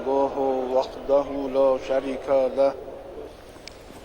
नहमदुहु वहदहु ला शरीका लह।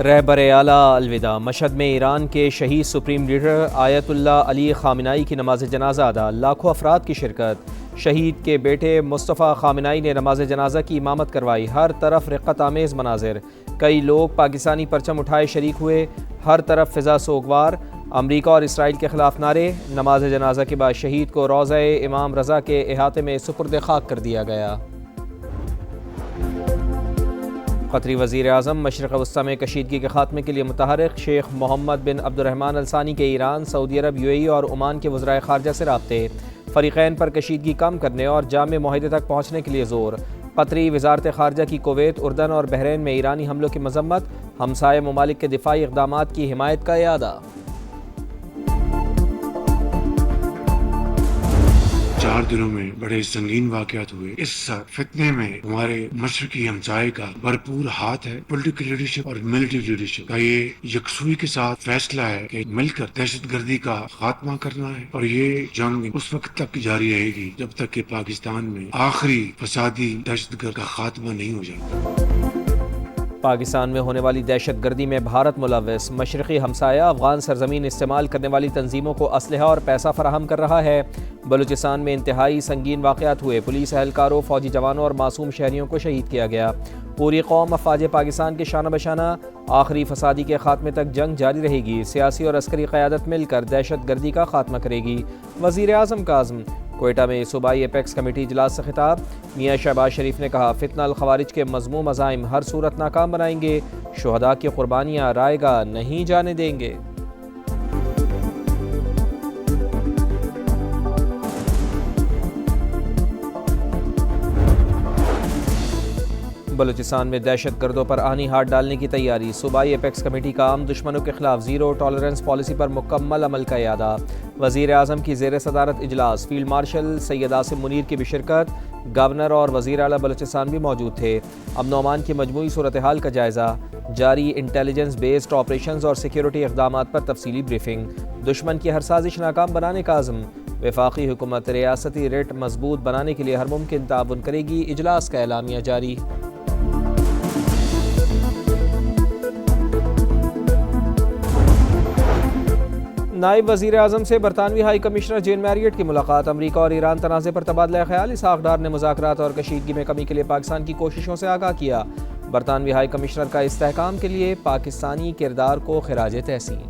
रहबर आला अलविदा। मशहद में ईरान के शहीद सुप्रीम लीडर आयतुल्लाह अली खामिनाई की नमाज जनाजा अदा। लाखों अफराद की शिरकत। शहीद के बेटे मुस्तफ़ा खामिनाई ने नमाज जनाजा की इमामत करवाई। हर तरफ रिक़्क़त आमेज़ मनाजिर। कई लोग पाकिस्तानी परचम उठाए शरीक हुए। हर तरफ फ़िज़ा सोगवार। अमरीका और इसराइल के ख़िलाफ़ नारे। नमाज जनाजा के बाद शहीद को रोज़ा इमाम रज़ा के अहाते में सुपुर्द खाक कर दिया गया। क़तरी वज़ीर आज़म मशरिक़ वस्ता में कशीदगी के ख़ात्मे के लिए मुतहर्रिक। शेख मोहम्मद बिन अब्दुर्रहमान अल सानी के ईरान, सऊदी अरब, यूएई और ओमान के वज़राए ख़ारजा से राब्ते। फ़रीक़ैन पर कशीदगी कम करने और जामे मुआहदे तक पहुँचने के लिए ज़ोर। क़तरी वज़ारत ख़ारजा की कुवैत, उर्दन और बहरीन में ईरानी हमलों की मज़म्मत। हमसाये ममालिक के दिफ़ाई इक़दामात की हिमायत का इयादा। 4 दिनों में बड़े संगीन वाक़यात हुए। इस फितने में हमारे मशरकी हमसाये का भरपूर हाथ है। पॉलिटिकल लीडरशिप और मिलिट्री लीडरशिप का ये यकसुई के साथ फैसला है कि मिलकर दहशतगर्दी का खात्मा करना है। और ये जंग उस वक्त तक जारी रहेगी जब तक कि पाकिस्तान में आखिरी फसादी दहशतगर्द का खात्मा नहीं हो जाता। पाकिस्तान में होने वाली दहशतगर्दी में भारत मुलव्वस। मशरक़ी हमसाया अफ़गान सरजमीन इस्तेमाल करने वाली तंजीमों को असलहा और पैसा फराहम कर रहा है। बलूचिस्तान में इंतहाई संगीन वाक़यात हुए। पुलिस एहलकारों, फ़ौजी जवानों और मासूम शहरियों को शहीद किया गया। पूरी कौम अफ़वाज पाकिस्तान के शाना बशाना। आखिरी फसादी के खात्मे तक जंग जारी रहेगी। सियासी और अस्करी क़यादत मिलकर दहशतगर्दी का खात्मा करेगी। वज़ीर आज़म का अज़्म। कोयटा में सूबाई एपेक्स कमेटी इजलास से खिताब। मियाँ शहबाज शरीफ ने कहा, फितना अल खवारिज के मज़मूम अज़ाइम हर सूरत नाकाम बनाएंगे। शुहदा की कुर्बानियाँ रायगा नहीं जाने देंगे। बलूचिस्तान में दहशत गर्दों पर आनी हाथ डालने की तैयारी। सूबाई एपेक्स कमेटी का आम दुश्मनों के खिलाफ ज़ीरो टॉलरेंस पॉलिसी पर मुकम्मल अमल का इरादा। वज़ीर आज़म की ज़ेर सदारत इजलास। फील्ड मार्शल सैयद आसिम मुनीर की भी शिरकत। गवर्नर और वज़ीर आला बलूचिस्तान भी मौजूद थे। अमन और अमान की मजमूई सूरत हाल का जायज़ा। जारी इंटेलिजेंस बेस्ड ऑपरेशंस और सिक्योरिटी इक़दामात पर तफसीली ब्रीफिंग। दुश्मन की हर साजिश नाकाम बनाने का आज़म। वफाकी हुकूमत रियासती रेट मजबूत बनाने के लिए हर मुमकिन ताउन करेगी। इजलास का एलामिया जारी। नायब वज़ीर आज़म से बरतानवी हाई कमिश्नर जेन मैरियट की मुलाकात। अमरीका और ईरान तनाज़े पर तबादला ख्याल। इसहाक़ डार ने मुज़ाकरात और कशीदगी में कमी के लिए पाकिस्तान की कोशिशों से आगाह किया। बरतानवी हाई कमिश्नर का इस्तेहकाम के लिए पाकिस्तानी किरदार को खिराज तहसीन।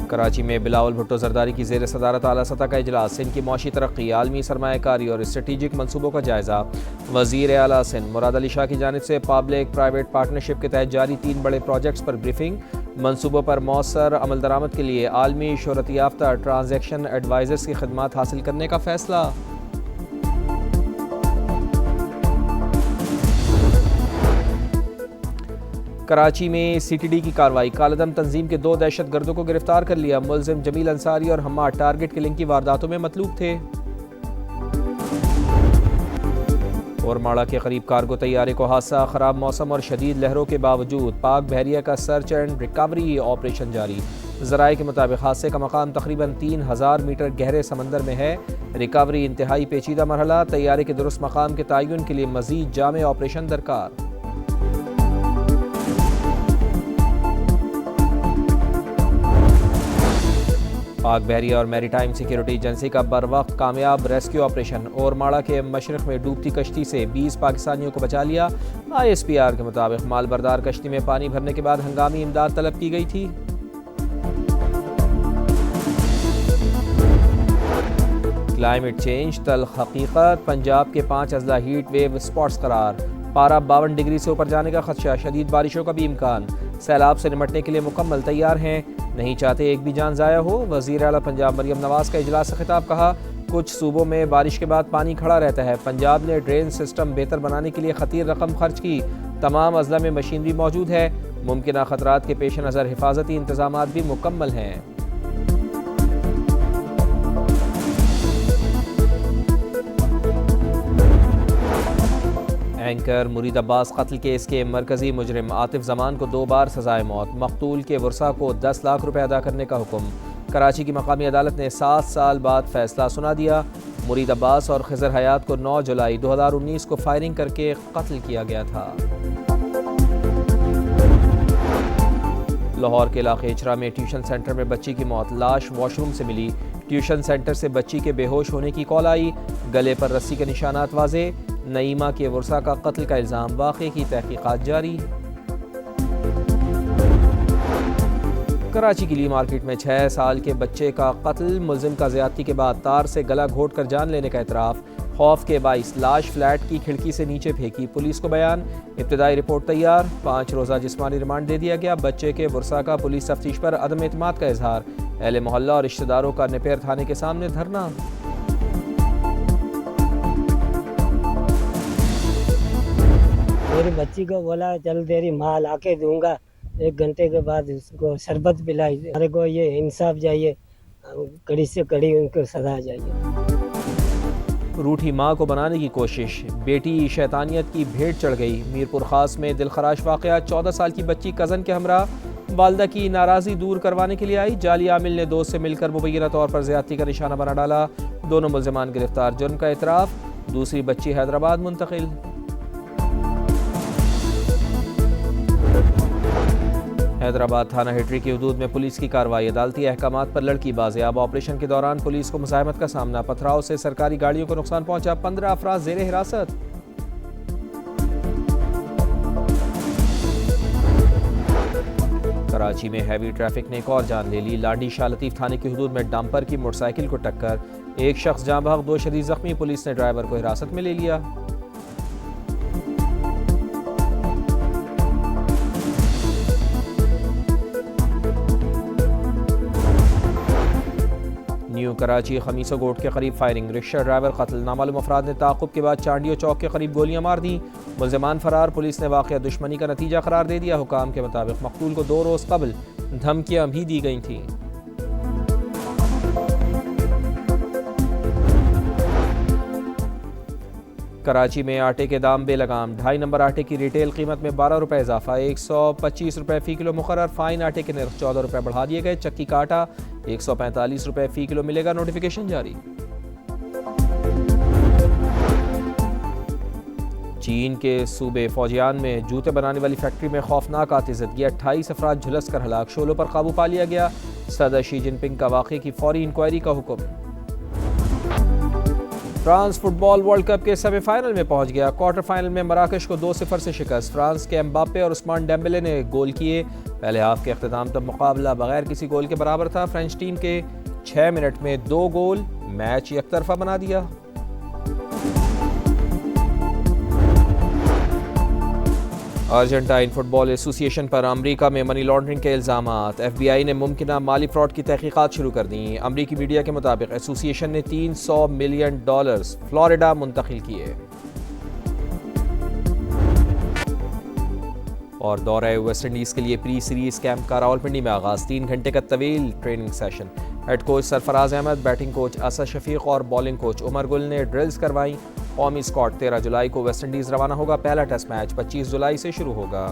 कराची में बिलावल भुट्टो जरदारी की ज़ेर सदारत आला सतह का इजलास। सिंध की मौशी तरक्की, आलमी सरमायाकारी और स्ट्रेटिजिक मनसूबों का जायज़ा। वज़ीर आला सिंध मुराद अली शाह की जानिब से पब्लिक प्राइवेट पार्टनरशिप के तहत जारी 3 बड़े प्रोजेक्ट्स पर ब्रीफिंग। मनसूबों पर मौसर अमल दरामद के लिए आलमी शोहरत याफ्ता ट्रांजैक्शन एडवाइज़र्स की खिदमत हासिल करने का फैसला। कराची में CTD की कार्रवाई। कालदम तंजीम के 2 दहशत गर्दों को गिरफ्तार कर लिया। मुलजिम जमील अंसारी और हम्माद टारगेट किलिंग की वारदातों में मतलूब थे। और माड़ा के करीब कार्गो तैयारे को हादसा। ख़राब मौसम और शदीद लहरों के बावजूद पाक बहरिया का सर्च एंड रिकवरी ऑपरेशन जारी। ज़राए के मुताबिक हादसे का मकाम तकरीबन 3000 मीटर गहरे समंदर में है। रिकवरी इंतहाई पेचीदा मरहला। तैयारे के दुरुस्त मकाम के तयन के लिए मज़ीद जामे ऑपरेशन दरकार। पाक बहरिया और मैरीटाइम सिक्योरिटी एजेंसी का बर वक्त कामयाब रेस्क्यू ऑपरेशन। और माड़ा के मशरक़ में डूबती कश्ती से 20 पाकिस्तानियों को बचा लिया। ISPR के मुताबिक मालबरदार कश्ती में पानी भरने के बाद हंगामी इमदाद तलब की गई थी। क्लाइमेट चेंज तल्ख हकीकत। पंजाब के 5 अजला हीट वेव स्पॉट्स करार। पारा 52 डिग्री से ऊपर जाने का खदशा। शदीद बारिशों का भी इम्कान। सैलाब से निपटने के लिए मुकम्मल तैयार हैं, नहीं चाहते एक भी जान ज़ाया हो। वज़ीर आला पंजाब मरियम नवाज़ का इजलास से खिताब। कहा, कुछ सूबों में बारिश के बाद पानी खड़ा रहता है। पंजाब ने ड्रेन सिस्टम बेहतर बनाने के लिए खतीर रकम खर्च की। तमाम अजला में मशीनरी मौजूद है। मुमकिन खतरात के पेश नज़र हिफाजती इंतजामात भी मुकम्मल हैं। एंकर मुरीद अब्बास कत्ल केस के मरकजी मुजरिम आतिफ जमान को 2 बार सजाए मौत, मकतूल के वर्सा को 10 लाख रुपए अदा करने का हुक्म। कराची की मकामी अदालत ने 7 साल बाद फैसला सुना दिया। मुरीद अब्बास और खिजर हयात को 9 जुलाई 2019 को फायरिंग करके कत्ल किया गया था। लाहौर के इलाके इचरा में ट्यूशन सेंटर में बच्ची की मौत, लाश वॉशरूम से मिली। ट्यूशन सेंटर से बच्ची के बेहोश होने की कॉल आई, गले पर रस्सी के निशानात वाजे। नईमा के वर्सा का कत्ल का इल्ज़ाम, वाक़े की तहकीकात जारी। कराची की ली मार्केट में 6 साल के बच्चे का कत्ल, मुलजिम का ज़्यादती के बाद तार से गला घोट कर जान लेने का एतराफ़। खौफ के बाइस लाश फ्लैट की खिड़की से नीचे फेंकी, पुलिस को बयान। इब्तिदाई रिपोर्ट तैयार, 5 रोज़ा जिस्मानी रिमांड दे दिया गया। बच्चे के वर्सा का पुलिस तफ्तीश पर अदम एतमाद का इजहार। अहले मोहल्ला और रिश्तेदारों का नेपेर थाने के सामने धरना। मेरी बच्ची को बोला चल तेरी माँ ला के दूंगा, 1 घंटे के बाद उसको शरबत पिलाई। हमारे को ये इंसाफ चाहिए, कड़ी से कड़ी उनको सजा चाहिए। रूठी माँ को बनाने की कोशिश, बेटी शैतानियत की भेंट चढ़ गई। मीरपुर खास में दिलखराश वाक़या, 14 साल की बच्ची कज़न के हमरा वालदा की नाराज़गी दूर करवाने के लिए आई। जाली आमिल ने दोस्त से मिलकर मुबैना तौर पर ज़्यादती का निशाना बना डाला। दोनों मुल्ज़िमान गिरफ्तार, जुर्म का एतराफ़। दूसरी बच्ची हैदराबाद मुंतकिल। हैदराबाद थाना हिटरी की हदूद में पुलिस की कार्रवाई, अदालती अहकामात पर लड़की बाजियाब। ऑपरेशन के दौरान पुलिस को मुज़ाहमत का सामना, पथराव से सरकारी गाड़ियों को नुकसान पहुंचा। 15 अफराद ज़ेरे हिरासत। कराची में हैवी ट्रैफिक ने एक और जान ले ली। लाडी शाह लतीफ़ थाने की हदूद में डंपर की मोटरसाइकिल को टक्कर, 1 शख्स जाँ बहक, 2 शदीद जख्मी। पुलिस ने ड्राइवर को हिरासत में ले लिया। न्यू कराची खमीसो गोट के करीब फायरिंग, रिक्शा ड्राइवर कत्ल। नामालूम अफराद ने ताक़ुब के बाद चांडियो चौक के करीब गोलियां मार दी। मुल्ज़िमान फरार, पुलिस ने वाक़या दुश्मनी का नतीजा करार दे दिया। हुकाम के मुताबिक मकतूल को 2 रोज़ कबल धमकियां भी दी गई थीं। कराची में आटे के दाम बेलगाम, 2.5 नंबर आटे की रिटेल कीमत में 12 रुपये इजाफा, 125 रुपये फ़ी किलो मुकर्रर। फाइन आटे के नर्ख 14 रुपये बढ़ा दिए गए। चक्की का आटा 145 रुपये फ़ी किलो मिलेगा, नोटिफिकेशन जारी। चीन के सूबे फौजियान में जूते बनाने वाली फैक्ट्री में खौफनाक आतिशबाजी, 28 अफराद झुलस कर हलाक, शोलों पर काबू पा लिया गया। सदर शी जिनपिंग का वाक़े की फौरी इंक्वायरी का हुक्म। फ्रांस फुटबॉल वर्ल्ड कप के सेमीफाइनल में पहुंच गया। क्वार्टर फाइनल में मराकश को 2-0 से शिकस्त। फ्रांस के एम्बापे और उस्मान डेम्बेले ने गोल किए। पहले हाफ के अख्ताम तक मुकाबला बगैर किसी गोल के बराबर था। फ्रेंच टीम के 6 मिनट में 2 गोल मैच एकतरफा बना दिया। अर्जेंटाइन फुटबॉल एसोसिएशन पर अमरीका में मनी लॉन्ड्रिंग के इल्ज़ामात, FBI ने मुमकिना माली फ्रॉड की तहकीकात शुरू कर दी। अमरीकी मीडिया के मुताबिक एसोसिएशन ने $300 मिलियन फ्लोरिडा मुंतकिल किए। और दौरे वेस्ट इंडीज़ के लिए प्री सीरीज कैंप का रावलपिंडी में आगाज़, 3 घंटे का तवील training session. Head coach Sarfaraz Ahmed, batting coach Asad Shafiq और बॉलिंग कोच उमर गुल ने ड्रिल्स करवाई। कौमी स्क्वाड 13 जुलाई को वेस्ट इंडीज़ रवाना होगा। पहला टेस्ट मैच 25 जुलाई से शुरू होगा।